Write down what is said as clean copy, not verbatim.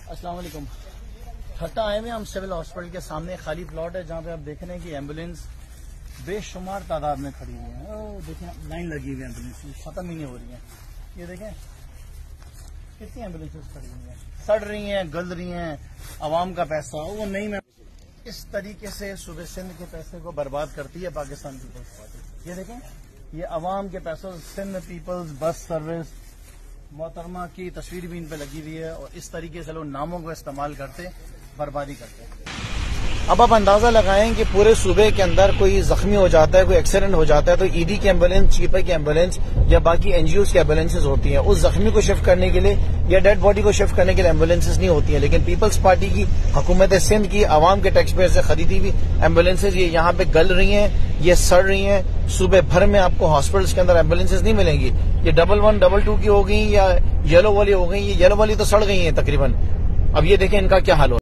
अस्सलाम वालेकुम। ठट्टा आए हुए हम सिविल हॉस्पिटल के सामने खाली प्लॉट है जहाँ पे आप देख रहे हैं कि एम्बुलेंस बेशुमार तादाद में खड़ी हुई है। देखें लाइन लगी हुई है एम्बुलेंस की, खत्म ही नहीं हो रही है। ये देखें कितनी एम्बुलेंसेस खड़ी हुई हैं, सड़ रही हैं, गल रही हैं। आवाम का पैसा वो नहीं, मैं इस तरीके से सूबे सिंध के पैसे को बर्बाद करती है पाकिस्तान पीपल्स पार्टी। ये देखें, ये आवाम के पैसों, सिंध पीपल्स बस सर्विस मोहतरमा की तस्वीर भी इन पे लगी हुई है और इस तरीके से लोग नामों को इस्तेमाल करते बर्बादी करते हैं। अब आप अंदाजा लगाएं कि पूरे सूबे के अंदर कोई जख्मी हो जाता है, कोई एक्सीडेंट हो जाता है तो ईडी की एम्बुलेंस, चीपा की एम्बुलेंस या बाकी एनजीओ की एम्बुलेंसेज होती हैं। उस जख्मी को शिफ्ट करने के लिए या डेड बॉडी को शिफ्ट करने के लिए एम्बुलेंसेज नहीं होती हैं। लेकिन पीपल्स पार्टी की हुकूमत सिंध की आवाम के टैक्स पेयर से खरीदी हुई एम्बुलेंसेज ये यहाँ पे गल रही हैं, ये सड़ रही हैं। सूबे भर में आपको हॉस्पिटल्स के अंदर एम्बुलेंसेज नहीं मिलेंगी। ये 11 22 की हो गई या येलो वाली हो गई। ये येलो वाली तो सड़ गई है तकरीबन। अब ये देखें इनका क्या हाल हो।